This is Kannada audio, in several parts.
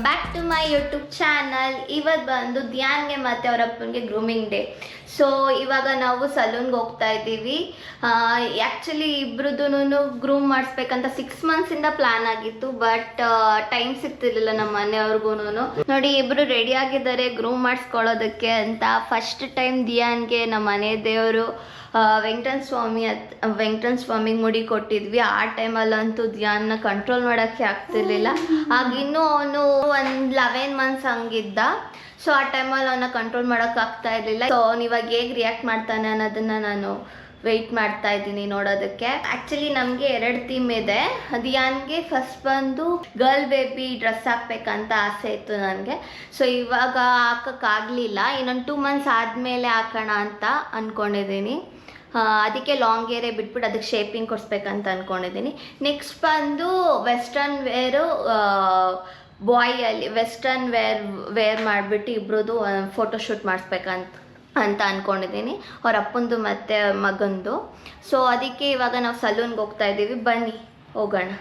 Back to my YouTube channel. ಇವತ್ತು ಬಂದು ಧ್ಯಾನ್ಗೆ ಮತ್ತು ಅವರ ಅಪ್ಪನಿಗೆ ಗ್ರೂಮಿಂಗ್ ಡೇ. ಸೊ ಇವಾಗ ನಾವು ಸಲೂನ್ಗೆ ಹೋಗ್ತಾ ಇದ್ದೀವಿ. ಆ್ಯಕ್ಚುಲಿ ಇಬ್ರದ್ದು ಗ್ರೂಮ್ ಮಾಡಿಸ್ಬೇಕಂತ 6 ಮಂತ್ಸಿಂದ ಪ್ಲ್ಯಾನ್ ಆಗಿತ್ತು, ಬಟ್ ಟೈಮ್ ಸಿಗ್ತಿರ್ಲಿಲ್ಲ ನಮ್ಮ ಮನೆಯವ್ರಿಗೂ. ನೋಡಿ ಇಬ್ಬರು ರೆಡಿ ಆಗಿದ್ದಾರೆ ಗ್ರೂಮ್ ಮಾಡಿಸ್ಕೊಳ್ಳೋದಕ್ಕೆ ಅಂತ. ಫಸ್ಟ್ ಟೈಮ್ ಧ್ಯಾನ್ಗೆ ನಮ್ಮ ಮನೆ ದೇವರು ವೆಂಕಟನ ಸ್ವಾಮಿಗೆ ಮುಡಿ ಕೊಟ್ಟಿದ್ವಿ. ಆ ಟೈಮಲ್ಲಂತೂ ಧ್ಯಾನ್ನ ಕಂಟ್ರೋಲ್ ಮಾಡೋಕ್ಕೆ ಆಗ್ತಿರ್ಲಿಲ್ಲ. ಆಗಿನ್ನೂ ಅವನು ಒಂದು 11 ಮಂತ್ಸ್ ಹಂಗಿದ್ದ. ಸೊ ಆ ಟೈಮಲ್ಲಿ ಅವನ್ನ ಕಂಟ್ರೋಲ್ ಮಾಡೋಕ್ಕಾಗ್ತಾ ಇರಲಿಲ್ಲ. ಸೊ ಅವ್ನು ಇವಾಗ ಹೇಗೆ ರಿಯಾಕ್ಟ್ ಮಾಡ್ತಾನೆ ಅನ್ನೋದನ್ನು ನಾನು ವೆಯ್ಟ್ ಮಾಡ್ತಾ ಇದ್ದೀನಿ ನೋಡೋದಕ್ಕೆ. ಆ್ಯಕ್ಚುಲಿ ನಮಗೆ 2 ಥೀಮ್ ಇದೆ. ಧ್ಯಾನ್ಗೆ ಫಸ್ಟ್ ಬಂದು ಗರ್ಲ್ ಬೇಬಿ ಡ್ರೆಸ್ ಹಾಕ್ಬೇಕಂತ ಆಸೆ ಇತ್ತು ನನಗೆ. ಸೊ ಇವಾಗ ಹಾಕೋಕ್ಕಾಗಲಿಲ್ಲ. ಇನ್ನೊಂದು 2 ಮಂತ್ಸ್ ಆದಮೇಲೆ ಹಾಕೋಣ ಅಂತ ಅಂದ್ಕೊಂಡಿದ್ದೀನಿ. ಅದಕ್ಕೆ ಲಾಂಗ್ ಏರೇ ಬಿಟ್ಬಿಟ್ಟು ಅದಕ್ಕೆ ಶೇಪಿಂಗ್ ಕೊಡಿಸ್ಬೇಕಂತ ಅಂದ್ಕೊಂಡಿದ್ದೀನಿ. ನೆಕ್ಸ್ಟ್ ಬಂದು ವೆಸ್ಟರ್ನ್ ವೇರು, ಬಾಯಲ್ಲಿ ವೆಸ್ಟರ್ನ್ ವೇರ್ ಮಾಡಿಬಿಟ್ಟು ಇಬ್ರದ್ದು ಫೋಟೋಶೂಟ್ ಮಾಡಿಸ್ಬೇಕಂತ ಅಂದ್ಕೊಂಡಿದ್ದೀನಿ, ಅವ್ರ ಅಪ್ಪಂದು ಮತ್ತು ಮಗಂದು. ಸೊ ಅದಕ್ಕೆ ಇವಾಗ ನಾವು ಸಲೂನ್ಗೆ ಹೋಗ್ತಾ ಇದ್ದೀವಿ. ಬನ್ನಿ ಹೋಗೋಣ.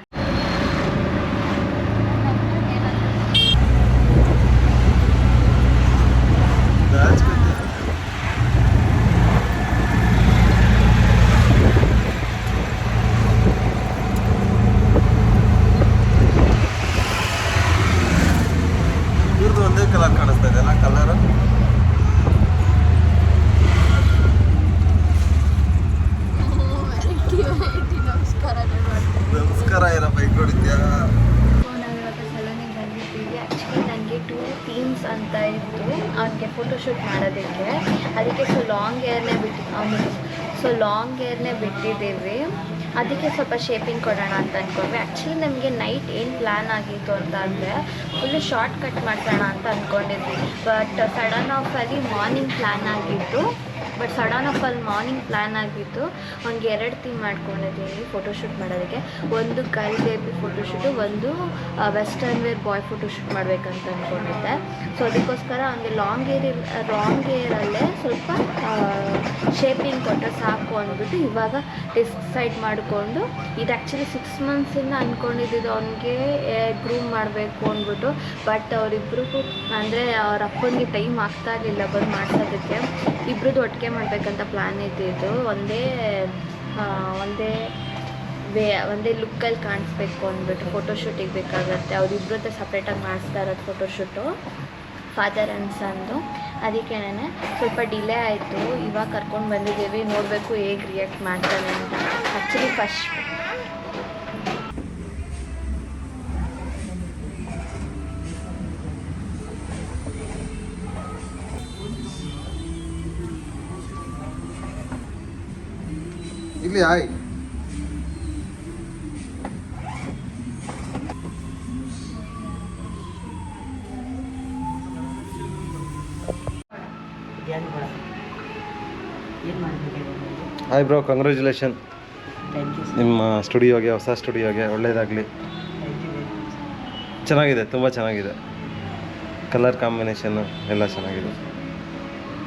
ಒಂದೇ ಕಲರ್ ಕಾಣಿಸ್ತಾ ಇದೆ ಅಲ್ಲ, ಕಲರ್ ನಮಸ್ಕಾರ. ಏನಪ್ಪ ಈಗ ನೋಡಿದ್ಯಾ? ನಾವಿವಾಗ ಸಲೂನಿಗೆ ಬಂದಿದ್ದೀವಿ. ಆ್ಯಕ್ಚುಲಿ ನನಗೆ 2 ಥೀಮ್ಸ್ ಅಂತ ಇತ್ತು ಅವನಿಗೆ ಫೋಟೋಶೂಟ್ ಮಾಡೋದಕ್ಕೆ. ಅದಕ್ಕೆ ಲಾಂಗ್ ಏರ್ನೇ ಬಿಟ್ಟಿದ್ದೀವಿ. ಅದಕ್ಕೆ ಸ್ವಲ್ಪ ಶೇಪಿಂಗ್ ಕೊಡೋಣ ಅಂತ ಅಂದ್ಕೊಂಡ್ವಿ. ಆ್ಯಕ್ಚುಲಿ ನಮಗೆ ನೈಟ್ ಏನು ಪ್ಲ್ಯಾನ್ ಆಗಿತ್ತು ಅಂತ ಅಂದರೆ ಫುಲ್ಲು ಶಾರ್ಟ್ ಕಟ್ ಮಾಡ್ಸೋಣ ಅಂತ ಅಂದ್ಕೊಂಡಿದ್ವಿ. ಬಟ್ ಸಡನ್ ಆಫಲ್ಲಿ ಮಾರ್ನಿಂಗ್ ಪ್ಲ್ಯಾನ್ ಆಗಿತ್ತು. ಅವ್ನಿಗೆ 2 ಥೀಮ್ ಮಾಡ್ಕೊಂಡಿದ್ದೀನಿ ಫೋಟೋಶೂಟ್ ಮಾಡೋದಕ್ಕೆ. ಒಂದು ಗರ್ಲ್ ಬೇಬಿ ಫೋಟೋಶೂಟು, ಒಂದು ವೆಸ್ಟರ್ನ್ ವೇರ್ ಬಾಯ್ ಫೋಟೋಶೂಟ್ ಮಾಡಬೇಕಂತ ಅಂದ್ಕೊಂಡಿದ್ದೆ. ಸೊ ಅದಕ್ಕೋಸ್ಕರ ಅವನಿಗೆ ಲಾಂಗ್ ಏರಲ್ಲೇ ಸ್ವಲ್ಪ ಶೇಪಿಂಗ್ ಕೊಟ್ಟರೆ ಸಾಕು ಅಂದ್ಬಿಟ್ಟು ಇವಾಗ ಡಿಸೈಡ್ ಮಾಡಿಕೊಂಡು, ಇದು ಆ್ಯಕ್ಚುಲಿ 6 ಮಂತ್ಸಿಂದ ಅಂದ್ಕೊಂಡಿದ್ದು ಅವನಿಗೆ ಗ್ರೂಮ್ ಮಾಡಬೇಕು ಅಂದ್ಬಿಟ್ಟು. ಬಟ್ ಅವರಿಬ್ರಿಗೂ ಅಂದರೆ ಅವ್ರ ಅಪ್ಪನಿಗೆ ಟೈಮ್ ಆಗ್ತಾ ಇರಲಿಲ್ಲ ಬಂದು ಮಾಡ್ಸೋದಕ್ಕೆ. ಇಬ್ರದ್ದು ಒಟ್ಟಿಗೆ ಮಾಡಬೇಕಂತ ಪ್ಲ್ಯಾನ್ ಇದ್ದಿದ್ದು. ಒಂದೇ ಲುಕ್ಕಲ್ಲಿ ಕಾಣಿಸ್ಬೇಕು ಅಂದ್ಬಿಟ್ಟು ಫೋಟೋಶೂಟಿಗೆ ಬೇಕಾಗತ್ತೆ. ಅವರಿಬ್ರದ್ದು ಸಪ್ರೇಟಾಗಿ ಮಾಡಿಸ್ತಾ ಇರೋದು ಫೋಟೋಶೂಟು, ಫಾದರ್ ಆ್ಯಂಡ್ ಸನ್ದು. ಅದಕ್ಕೆ ಸ್ವಲ್ಪ ಡಿಲೇ ಆಯಿತು. ಇವಾಗ ಕರ್ಕೊಂಡು ಬಂದಿದ್ದೀವಿ, ನೋಡಬೇಕು ಹೇಗೆ ರಿಯಾಕ್ಟ್ ಮಾಡ್ತಾನೆ ಅಂತ. ಆ್ಯಕ್ಚುಲಿ ಫಸ್ಟ್ ಇಲ್ಲಿ ಆಯ್ ಹಾಯ್ ಬ್ರೋ, ಕಂಗ್ರ್ಯಾಚುಲೇಷನ್ ನಿಮ್ಮ ಸ್ಟುಡಿಯೋಗೆ, ಹೊಸ ಸ್ಟುಡಿಯೋಗೆ ಒಳ್ಳೆಯದಾಗಲಿ. ಚೆನ್ನಾಗಿದೆ, ತುಂಬ ಚೆನ್ನಾಗಿದೆ. ಕಲರ್ ಕಾಂಬಿನೇಷನ್ನು ಎಲ್ಲ ಚೆನ್ನಾಗಿದೆ.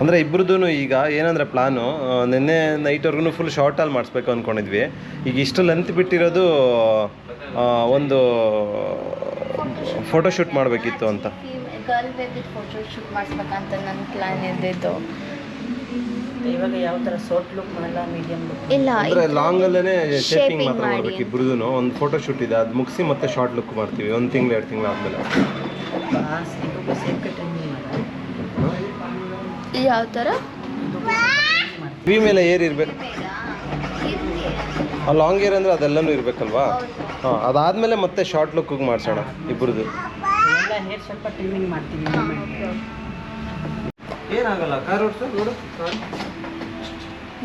ಅಂದರೆ ಇಬ್ಬರದ್ದು ಈಗ ಏನಂದರೆ ಪ್ಲಾನು ನಿನ್ನೆ ನೈಟ್ವರೆಗೂ ಫುಲ್ ಶಾರ್ಟಲ್ಲಿ ಮಾಡಿಸ್ಬೇಕು ಅಂದ್ಕೊಂಡಿದ್ವಿ. ಈಗ ಇಷ್ಟು ಲೆಂತ್ ಬಿಟ್ಟಿರೋದು ಒಂದು ಫೋಟೋಶೂಟ್ ಮಾಡಬೇಕಿತ್ತು ಅಂತ. ಗರ್ಲ್ ಬೇಬಿ ಫೋಟೋಶೂಟ್ ಮಾಡಿಸ್ಬೇಕಂತ ನನ್ನ ಪ್ಲ್ಯಾನ್ ಇದ್ದಿದ್ದು. ಇವಾಗ ಯಾವ ಥರ ಶಾರ್ಟ್ ಲುಕ್ ಮಾಡಲ್ಲ, ಮೀಡಿಯಂ ಲುಕ್ ಇಲ್ಲ, ಅಂದರೆ ಲಾಂಗಲ್ಲೇ ಶೇಪಿಂಗ್ ಮಾತ್ರ ಮಾಡಬೇಕು. ಇಬ್ಬರದ್ದು ಒಂದು ಫೋಟೋಶೂಟ್ ಇದೆ, ಅದು ಮುಗಿಸಿ ಮತ್ತೆ ಶಾರ್ಟ್ ಲುಕ್ ಮಾಡ್ತೀವಿ 1 ತಿಂಗಳು 2 ತಿಂಗಳು ಆದಮೇಲೆ. ಯಾವ ಥರ ವಿ ಮೇಲೆ ಏರ್ ಇರಬೇಕು. ಲಾಂಗ್ ಏರ್ ಅಂದರೆ ಅದೆಲ್ಲನೂ ಇರಬೇಕಲ್ವಾ? ಹಾಂ, ಅದಾದಮೇಲೆ ಮತ್ತೆ ಶಾರ್ಟ್ ಲುಕ್ಕಿಗೆ ಮಾಡಿಸೋಣ ಇಬ್ಬರದ್ದು. ಎಲ್ಲ ಹೇರ್ ಸ್ವಲ್ಪ ಟ್ರಿಮ್ಮಿಂಗ್ ಮಾಡ್ತೀವಿ. ಏನಾಗಲ್ಲ, ಕಾರ್ ಓಡಿಸು ನೋಡು.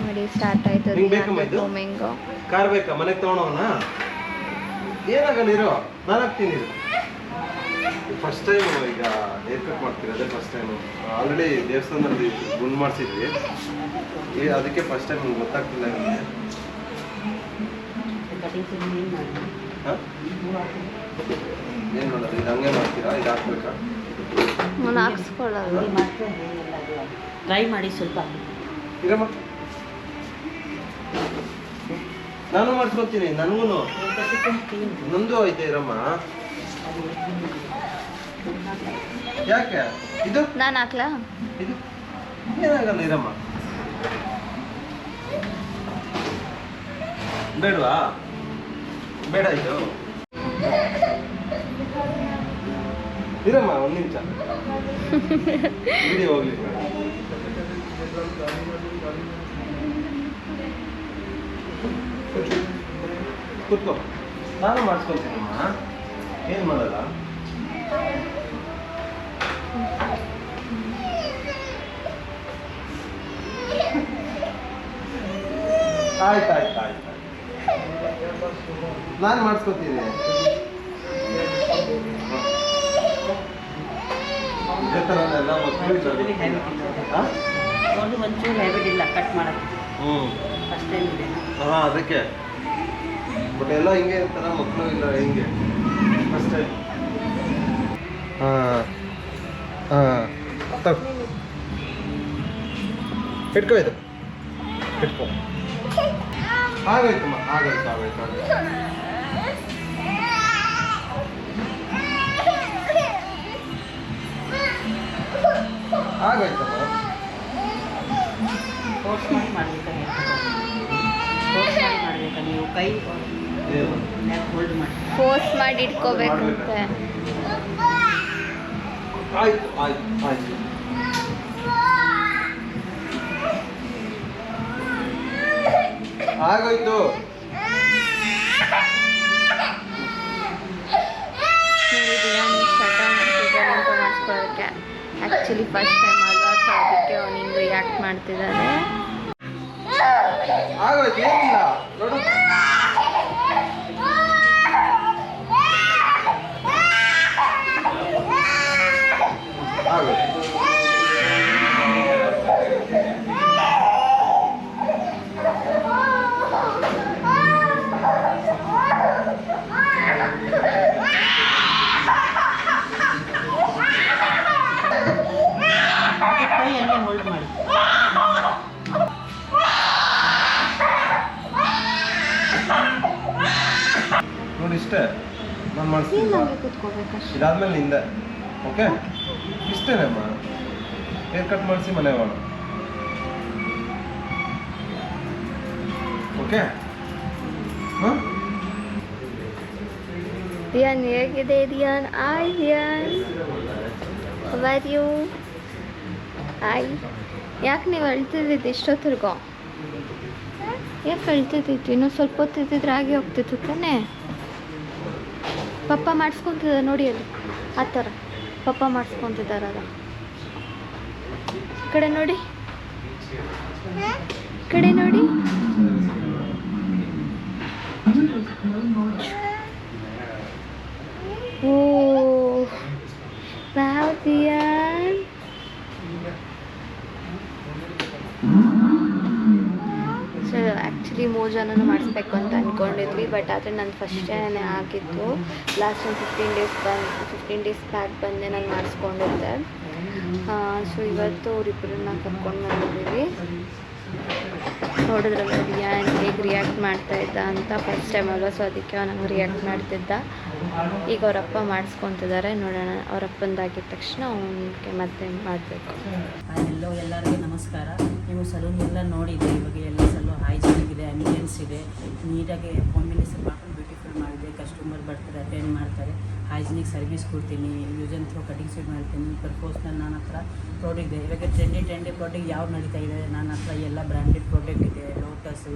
ನೋಡಿ ಸ್ಟಾರ್ಟ್ ಆಯ್ತು ಗ್ರೂಮಿಂಗ್. ಕಾರ್ ಬೇಕಾ? ಮನೆಗೆ ತೊಗೊಳೋಣ? ಏನಾಗಲ್ಲ, ಇರೋ ನಾನು ಹಾಕ್ತೀನಿ. ಫಸ್ಟ್ ಟೈಮ್ ಈಗ ಹೇರ್ ಕಟ್ ಮಾಡ್ತೀವಿ, ಅದೇ ಫಸ್ಟ್ ಟೈಮು. ಆಲ್ರೆಡಿ ದೇವಸ್ಥಾನದಲ್ಲಿ ಗುಂಡು ಮಾಡಿಸಿದ್ವಿ, ಅದಕ್ಕೆ ಫಸ್ಟ್ ಟೈಮ್ ನಿಮ್ಗೆ ಗೊತ್ತಾಗ್ತಿಲ್ಲ ನಿಮಗೆ. ಹಾಂ, ಏನು ಮಾಡೋದು? ಇದು ಹಂಗೆ ಮಾಡ್ತೀರಾ? ಇದು ಹಾಕ್ಬೇಕಾ? ನಾನು ಹಾಕ್ಸ್ಕೊಳ್ಳಲ್ಲ. ಟ್ರೈ ಮಾಡಿ ಸ್ವಲ್ಪ. ಇರಮ್ಮ, ನಾನು ಮಾಡಿಸ್ಕೊತೀನಿ. ನನಗೂ ನಂದು ಐತೆ ಇರಮ್ಮ. ಯಾಕೆ ಇದು ನಾನು ಹಾಕ್ಲಾ? ಇದು ಏನಾಗಲ್ಲ ಇರಮ್ಮ. ಬೇಡವಾ? ಬೇಡ ಇದು ಇರಮ್ಮ, ಒಂದು ನಿಮಿಷ ವಿಡಿಯೋ ಹೋಗ್ಲಿ. ಕೂತ್ಕೋ, ನಾನು ಮಾಡಿಸ್ಕೊತೀನಮ್ಮ, ಏನು ಮಾಡಲ್ಲ. ಆಯ್ತು ಆಯ್ತು ಆಯ್ತು ನಾನು ಮಾಡಿಸ್ಕೊತೀನಿ. ಇದೇ ಥರ ಎಲ್ಲ ಮಕ್ಕಳು ಒಂಚೂರು ಹ್ಯಾಬಿಟ್ ಇಲ್ಲ ಕಟ್ ಮಾಡೋಕ್ಕೆ. ಫಸ್ಟ್ ಟೈಮ್ ಇದೆ. ಹಾಂ, ಅದಕ್ಕೆ. ಬಟ್ ಎಲ್ಲ ಹಿಂಗೆ ಇರ್ತಾರ ಮಕ್ಕಳು, ಇಲ್ಲ ಹಿಂಗೆ ಫಸ್ಟ್ ಟೈಮ್. ಹಾಂ ಹಾಂ, ಇಟ್ಕೋ, ಇದು ಇಟ್ಕೋ. ಆಗೋಯ್ತಮ್ಮ, ಆಗೋಯ್ತು ಆಗೋಯ್ತು ಆಗೋಯ್ತು. ಆಗೋಯ್ತಮ್ಮ. ಫೋರ್ಸ್ ಮಾಡಿ ಮಾಡಬೇಕಾ ನೀವು? ಕೈ ಹೋಲ್ಡ್ ಮಾಡಿ ಫೋರ್ಸ್ ಮಾಡಿ ಇಟ್ಕೋಬೇಕಂತೆ. ಆಯ್ತು ಆಯ್ತು ಆಯ್ತು. ಆಗೋಯ್ತು. ಮಾಡಿಸ್ಕೊಳ್ಳೋಕ್ಕೆ ಆ್ಯಕ್ಚುಲಿ ಫಸ್ಟ್ ಟೈಮ್ ಅಲ್ವಾ, ಸೊ ಅದಕ್ಕೆ ಅವ್ನು ಹಿಂಗೆ ರಿಯಾಕ್ಟ್ ಮಾಡ್ತಿದ್ದಾನೆ. ಆಗೋಯ್ತು, ಏನಿಲ್ಲ ನೋಡು. ಆಗೋಯ್ತು. ಕೈಯನ್ನೇ ಹೋಲ್ಡ್ ಮಾಡಿ. ನೋಡಿ ಇಷ್ಟೇ ನಾನು ಮಾಡಿಸ್ತೀನಿ. ಕೂತ್ಕೋಬೇಕಷ್ಟೇ. ಇದಾದ್ಮೇಲೆ ನಿಂದೆ. ಓಕೆ, ಇಷ್ಟೇನಮ್ಮ. ಹೇರ್ ಕಟ್ ಮಾಡಿಸಿ ಮನೆ ಹೋಗೋಣ. ಓಕೆ. ಹಾಂ, ರಿಯಾನ್ ಹೇಗಿದೆ? ರಿಯಾನ್, ಆಯ್ ರಿಯಾನ್, ಹೌ ಆರ್ ಯು? ಆಯ್. ಯಾಕೆ ನೀವು ಅಳ್ತಿದ್ದಿದ್ದು ಇಷ್ಟೊತ್ತಿರ್ಗೋ? ಯಾಕೆ ಅಳ್ತಿದ್ದಿತ್ತು? ಇನ್ನೂ ಸ್ವಲ್ಪ ಹೊತ್ತಿದ್ದಿದ್ರೆ ಆಗಿ ಹೋಗ್ತಿತ್ತು ತಾನೇ. ಪಪ್ಪ ಮಾಡಿಸ್ಕೊತಿದ್ದ ನೋಡಿ, ಅಲ್ಲಿ ಆ ಥರ ಪಪ್ಪ ಮಾಡಿಸ್ಕೊತಿದ್ದಾರಲ್ಲ. ಕಡೆ ನೋಡಿ, ಕಡೆ ನೋಡಿ. ಓ ವಾವ್ ರಿಯಾನ್. ಸೊ ಆ್ಯಕ್ಚುಲಿ 3 ಜನನೂ ಮಾಡಿಸ್ಬೇಕು ಅಂತ ಅಂದ್ಕೊಂಡಿದ್ವಿ, ಬಟ್ ಆದರೆ ನಾನು ಫಸ್ಟ್ ಡೇನೇ ಆಗಿತ್ತು. ಲಾಸ್ಟ್ ಒಂದು 15 ಡೇಸ್ ಬ್ಯಾಕ್ ಬಂದೆ ನಾನು ಮಾಡಿಸ್ಕೊಂಡಿದ್ದೆ. ಸೊ ಇವತ್ತು ಅವರಿಬ್ಬರನ್ನ ಕರ್ಕೊಂಡು ಬಂದಿದ್ದೀವಿ. ನೋಡಿದ್ರಲ್ಲ ರಿಯಾನ್ ಹೇಗೆ ರಿಯಾಕ್ಟ್ ಮಾಡ್ತಾ ಇದ್ದ ಅಂತ. ಫಸ್ಟ್ ಟೈಮ್ ಅಲ್ವಾ, ಸೊ ಅದಕ್ಕೆ ಅವನಿಗೆ ರಿಯಾಕ್ಟ್ ಮಾಡ್ತಿದ್ದ. ಈಗ ಅವರಪ್ಪ ಮಾಡಿಸ್ಕೊತಿದ್ದಾರೆ. ನೋಡೋಣ, ಅವರಪ್ಪಂದಾಗಿದ್ದ ತಕ್ಷಣ ಅವನಿಗೆ ಮತ್ತೆ ಮಾಡಬೇಕು. ಹಲೋ ಎಲ್ಲರಿಗೂ ನಮಸ್ಕಾರ. ನೀವು ಸಲೂನ್ ಎಲ್ಲ ನೋಡಿದೆ. ಇವಾಗ ಎಲ್ಲ ಸಲೂನ್ ಹೈಜಿನಿಕ್ ಇದೆ, ಅಮಿನಿಯನ್ಸ್ ಇದೆ, ನೀಟಾಗಿ ಕಾಂಬಿನೇಷನ್ ಮಾಡ್ಕೊಂಡು ಬ್ಯೂಟಿಫುಲ್ ಮಾಡಿದೆ. ಕಸ್ಟಮರ್ ಬರ್ತಾರೆ, ಅಟೆಂಡ್ ಮಾಡ್ತಾರೆ, ಹೈಜಿನಿಕ್ ಸರ್ವಿಸ್ ಕೊಡ್ತೀನಿ. Use and throw cutting set ಮಾಡ್ತೀನಿ. ಪರ್ಪೋಸ್ನಲ್ಲಿ ನನ್ನ ಹತ್ರ ಪ್ರಾಡಕ್ಟ್ ಇದೆ. ಇವಾಗ ಟ್ರೆಂಡಿ ಪ್ರಾಡಕ್ಟ್ ಯಾವ್ದು ನಡೀತಾ ಇದೆ, ನನ್ನ ಹತ್ರ ಎಲ್ಲ ಬ್ರ್ಯಾಂಡೆಡ್ ಪ್ರಾಡಕ್ಟ್ ಇದೆ. ಲೋಟಸು,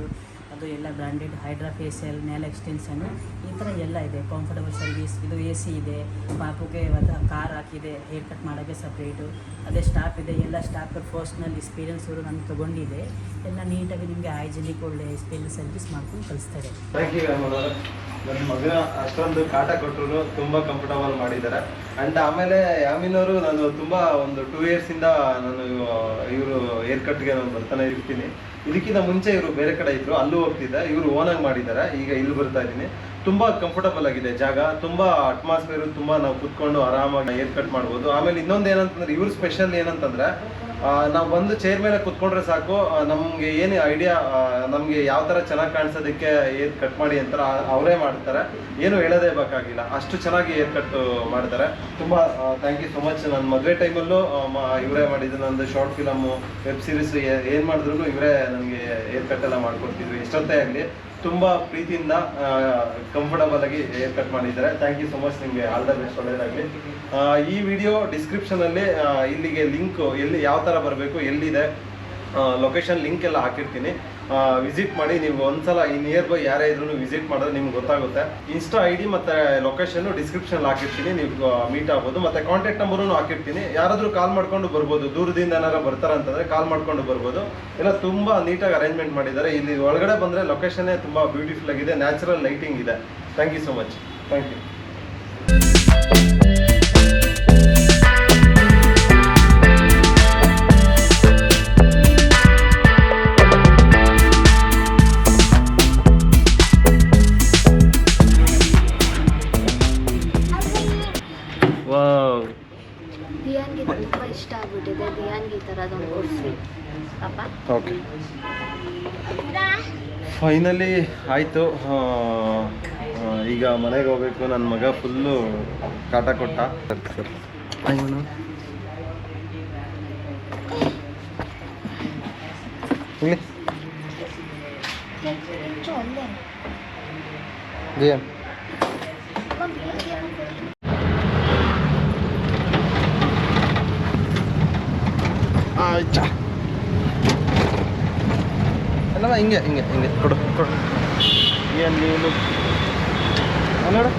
ಅದು ಎಲ್ಲ branded. Hydra facial, nail extension, ಈ ಥರ ಎಲ್ಲ ಇದೆ. Comfortable service. ಇದು AC ಇದೆ, ಪಾಪುಗೆ ಇವತ್ತು ಕಾರ್ ಹಾಕಿದೆ, ಹೇರ್ ಕಟ್ ಮಾಡೋಕ್ಕೆ ಸಪ್ರೇಟು. ಅದೇ ಸ್ಟಾಫ್ ಇದೆ, ಎಲ್ಲ ಸ್ಟಾಫ್ ಪರ್ಸನಲ್ ಎಕ್ಸ್ಪೀರಿಯನ್ಸ್ ಅವರು ನಾನು ತೊಗೊಂಡಿದ್ದೆ. ಎಲ್ಲ ನೀಟಾಗಿ ನಿಮಗೆ ಹೈಜಿನಿಕ್ ಒಳ್ಳೆ ಎಕ್ಸ್ಪೀರಿಯನ್ಸ್ ಸರ್ವಿಸ್ ಮಾಡ್ಕೊಂಡು ಕಳಿಸ್ತಾರೆ. ಥ್ಯಾಂಕ್ ಯು ನನ್ನ ಮಗನ ಅಷ್ಟೊಂದು ಕಾಟ ಕೊಟ್ಟರು ತುಂಬ ಕಂಫರ್ಟಬಲ್ ಮಾಡಿದ್ದಾರೆ. ಆ್ಯಂಡ್ ಆಮೇಲೆ ಯಾಮಿನವರು ನಾನು ತುಂಬ ಒಂದು 2 ಇಯರ್ಸಿಂದ ನಾನು ಇವರು ಹೇರ್ ಕಟ್ಗೆ ನಾನು ಬರ್ತಾನೆ ಇರ್ತೀನಿ. ಇದಕ್ಕಿಂತ ಮುಂಚೆ ಇವರು ಬೇರೆ ಕಡೆ ಇದ್ದರು, ಅಲ್ಲೂ ಹೋಗ್ತಿದ್ದೆ. ಇವರು ಓನಾಗಿ ಮಾಡಿದ್ದಾರೆ. ಈಗ ಇಲ್ಲಿ ಬರ್ತಾ ಇದ್ದೀನಿ. ತುಂಬಾ ಕಂಫರ್ಟಬಲ್ ಆಗಿದೆ ಜಾಗ, ತುಂಬಾ ಅಟ್ಮಾಸ್ಫಿಯರ್, ತುಂಬಾ ನಾವು ಕುತ್ಕೊಂಡು ಆರಾಮಾಗಿ ಹೇರ್ ಕಟ್ ಮಾಡ್ಬೋದು. ಆಮೇಲೆ ಇನ್ನೊಂದು ಏನಂತಂದ್ರೆ ಇವ್ರ ಸ್ಪೆಷಲ್ ಏನಂತಂದ್ರೆ ನಾವು ಒಂದು ಚೇರ್ ಮೇಲೆ ಕುತ್ಕೊಂಡ್ರೆ ಸಾಕು, ನಮ್ಗೆ ಏನು ಐಡಿಯಾ, ನಮ್ಗೆ ಯಾವ ತರ ಚೆನ್ನಾಗಿ ಕಾಣಿಸೋದಕ್ಕೆ ಹೇರ್ ಕಟ್ ಮಾಡಿ ಅಂತ ಅವರೇ ಮಾಡ್ತಾರೆ, ಏನು ಹೇಳೋದೇ ಬೇಕಾಗಿಲ್ಲ, ಅಷ್ಟು ಚೆನ್ನಾಗಿ ಹೇರ್ ಕಟ್ ಮಾಡ್ತಾರೆ. ತುಂಬಾ ಥ್ಯಾಂಕ್ ಯು ಸೊ ಮಚ್. ನನ್ನ ಮದುವೆ ಟೈಮಲ್ಲೂ ಇವರೇ ಮಾಡಿದ್ರು, ನಂದು ಶಾರ್ಟ್ ಫಿಲಮು, ವೆಬ್ ಸೀರೀಸ್ ಏನು ಮಾಡಿದ್ರು ಇವರೇ ನನಗೆ ಹೇರ್ ಕಟ್ ಎಲ್ಲ ಮಾಡ್ಕೊಡ್ತಿದ್ರು. ಎಷ್ಟೊತ್ತೇ ಆಗಲಿ ತುಂಬ ಪ್ರೀತಿಯಿಂದ ಕಂಫರ್ಟಬಲ್ ಆಗಿ ಹೇರ್ ಕಟ್ ಮಾಡಿದ್ದಾರೆ. ಥ್ಯಾಂಕ್ ಯು ಸೊ ಮಚ್, ನಿಮಗೆ ಆಲ್ ದ ಬೆಸ್ಟ್, ಒಳ್ಳೆಯದಾಗಲಿ. ಈ ವಿಡಿಯೋ ಡಿಸ್ಕ್ರಿಪ್ಷನಲ್ಲಿ ಇಲ್ಲಿಗೆ ಲಿಂಕ್, ಎಲ್ಲಿ ಯಾವ ಥರ ಬರಬೇಕು, ಎಲ್ಲಿದೆ ಲೊಕೇಶನ್ ಲಿಂಕ್ ಎಲ್ಲ ಹಾಕಿರ್ತೀನಿ. ವಿಸಿಟ್ ಮಾಡಿ. ನೀವು ಒಂದ್ಸಲ ಈ ನಿಯರ್ ಬೈ ಯಾರೇ ಇದ್ರೂ ವಿಸಿಟ್ ಮಾಡಿದ್ರೆ ನಿಮ್ಗೆ ಗೊತ್ತಾಗುತ್ತೆ. ಇನ್ಸ್ಟಾ ID ಮತ್ತು ಲೊಕೇಶನ್ ಡಿಸ್ಕ್ರಿಪ್ಷನ್ ಹಾಕಿರ್ತೀನಿ, ನೀವು ಮೀಟ್ ಆಗ್ಬೋದು. ಮತ್ತು ಕಾಂಟ್ಯಾಕ್ಟ್ ನಂಬರೂ ಹಾಕಿರ್ತೀನಿ, ಯಾರಾದರೂ ಕಾಲ್ ಮಾಡ್ಕೊಂಡು ಬರ್ಬೋದು. ದೂರದಿಂದ ಏನಾರು ಬರ್ತಾರಂತಂದರೆ ಕಾಲ್ ಮಾಡ್ಕೊಂಡು ಬರ್ಬೋದು. ಎಲ್ಲ ತುಂಬ ನೀಟಾಗಿ ಅರೇಂಜ್ಮೆಂಟ್ ಮಾಡಿದ್ದಾರೆ. ಇಲ್ಲಿ ಒಳಗಡೆ ಬಂದರೆ ಲೊಕೇಶನ್ನೇ ತುಂಬ ಬ್ಯೂಟಿಫುಲ್ ಆಗಿದೆ, ನ್ಯಾಚುರಲ್ ಲೈಟಿಂಗ್ ಇದೆ. Thank you so much. Thank you. ದಿಯಾನ್ಗೆ ತುಂಬ ಇಷ್ಟ ಆಗ್ಬಿಟ್ಟಿದೆ. ದಿಯಾನ್ಗೆ ಈ ಥರದೊಂದು ಕೊಡಿಸಿ ಪಾಪ. ಓಕೆ, ಫೈನಲಿ ಆಯಿತು. ಈಗ ಮನೆಗೆ ಹೋಗ್ಬೇಕು. ನನ್ನ ಮಗ ಫುಲ್ಲು ಕಾಟ ಕೊಟ್ಟ. ಅಲ್ಲವ ಹಿಂಗೆ ಹಿಂಗೆ ಹಿಂಗೆ ಕೊಡು ಕೊಡು. ಏನು ನೀನು ನೋಡು.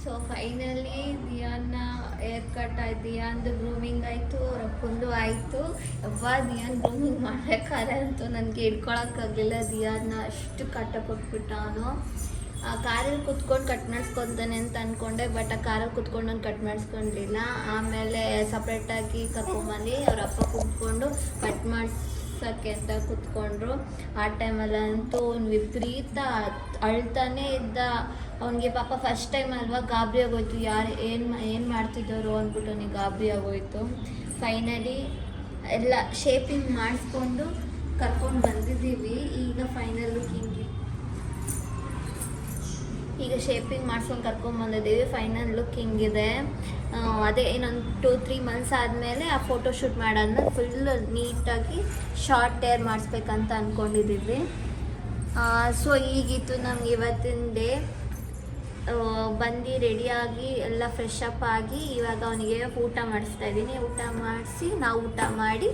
ಸೊ ಫೈನಲಿ ದಿಯಾನ್ನ ಹೇರ್ ಕಟ್ ಆಯ್ತು, ದಿಯಾನ್ದು ಗ್ರೂಮಿಂಗ್ ಆಯಿತು, ಅವ್ರ ಅಪ್ಪಂದು ಆಯಿತು. ದಿಯಾನ್ ಗ್ರೂಮಿಂಗ್ ಮಾಡ್ಬೇಕಾದ್ರೆ ಅಂತೂ ನನಗೆ ಹಿಡ್ಕೊಳಕ್ಕಾಗಲಿಲ್ಲ. ದಿಯಾನ್ನ ಅಷ್ಟು ಕಟ್ಟ ಕೊಟ್ಬಿಟ್ಟ ಅವನು. ಆ ಕಾರಲ್ಲಿ ಕುತ್ಕೊಂಡು ಕಟ್ ಮಾಡಿಸ್ಕೊತಾನೆ ಅಂತ ಅಂದ್ಕೊಂಡೆ, ಬಟ್ ಆ ಕಾರಲ್ಲಿ ಕುತ್ಕೊಂಡು ನಾನು ಕಟ್ ಮಾಡಿಸ್ಕೊಂಡಿಲ್ಲ. ಆಮೇಲೆ ಸಪ್ರೇಟಾಗಿ ಕರ್ಕೊಂಬಂದು ಅವ್ರ ಅಪ್ಪ ಕುತ್ಕೊಂಡು ಕಟ್ ಮಾಡಿಸೋಕ್ಕೆ ಅಂತ ಕುತ್ಕೊಂಡ್ರು. ಆ ಟೈಮಲ್ಲಂತೂ ಅವ್ನು ವಿಪರೀತ ಅಳ್ತಾನೇ ಇದ್ದ. ಅವನಿಗೆ ಪಾಪ ಫಸ್ಟ್ ಟೈಮ್ ಅಲ್ವಾ, ಗಾಬರಿ ಆಗೋಯ್ತು. ಯಾರು ಏನು ಮಾಡ್ತಿದ್ದಾರೋ ಅಂದ್ಬಿಟ್ಟು ಅವನಿಗೆ ಗಾಬರಿ ಆಗೋಯ್ತು. ಫೈನಲಿ ಎಲ್ಲ ಶೇಪಿಂಗ್ ಮಾಡಿಸ್ಕೊಂಡು ಕರ್ಕೊಂಡು ಬಂದಿದ್ದೀವಿ. ಈಗ ಫೈನಲ್ ಲುಕ್ ಹಿಂಗೆ, ಈಗ ಶೇಪಿಂಗ್ ಮಾಡ್ಸ್ಕೊಂಡು ಕರ್ಕೊಂಡ್ಬಂದಿದ್ದೀವಿ. ಫೈನಲ್ ಲುಕ್ ಹಿಂಗಿದೆ. ಅದೇ ಇನ್ನೊಂದು 2-3 ಮಂತ್ಸ್ ಆದಮೇಲೆ ಆ ಫೋಟೋ ಶೂಟ್ ಮಾಡಾದ್ಮೇಲೆ ಫುಲ್ ನೀಟಾಗಿ ಶಾರ್ಟ್ ಹೇರ್ ಮಾಡಿಸ್ಬೇಕಂತ ಅಂದ್ಕೊಂಡಿದ್ದೀವಿ. ಸೊ ಈಗಿತ್ತು ನಮ್ಗೆ ಇವತ್ತಿನ ಡೇ. ಬಂದು ರೆಡಿಯಾಗಿ ಎಲ್ಲ ಫ್ರೆಶ್ ಅಪ್ ಆಗಿ ಇವಾಗ ಅವನಿಗೆ ಊಟ ಮಾಡಿಸ್ತಾ ಇದ್ದೀನಿ. ಊಟ ಮಾಡಿಸಿ ನಾವು ಊಟ ಮಾಡಿ,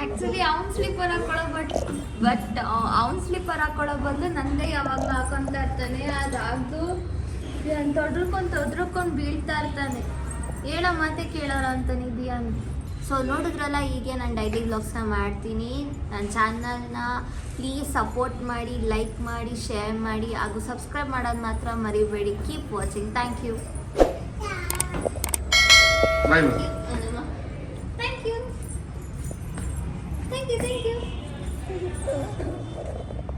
ಆ್ಯಕ್ಚುಲಿ ಅವ್ನು ಸ್ಲೀಪರ್ ಹಾಕೊಳ್ಳೋ ಬಟ್ ಅವ್ನು ಸ್ಲೀಪರ್ ಹಾಕೊಳ್ಳೋ ಬದಲು ನಂದೇ ಯಾವಾಗ ಹಾಕೊತಾ ಇರ್ತಾನೆ. ಅದಾಗ್ದು ತೊಡ್ರಕೊಂಡು ಬೀಳ್ತಾ ಇರ್ತಾನೆ. ಹೇಳೋ ಮಾತೆ ಕೇಳೋಣ ಅಂತಾನೆ ದಿಯಾನ್. ಸೊ ನೋಡಿದ್ರಲ್ಲ, ಹೀಗೆ ನಾನು ಡೈಲಿ ವ್ಲಾಗ್ಸ್ನ ಮಾಡ್ತೀನಿ. ನನ್ನ ಚಾನಲ್ನ ಪ್ಲೀಸ್ ಸಪೋರ್ಟ್ ಮಾಡಿ, ಲೈಕ್ ಮಾಡಿ, ಶೇರ್ ಮಾಡಿ, ಹಾಗೂ ಸಬ್ಸ್ಕ್ರೈಬ್ ಮಾಡೋದು ಮಾತ್ರ ಮರಿಬೇಡಿ. Keep watching. Thank you. Bye.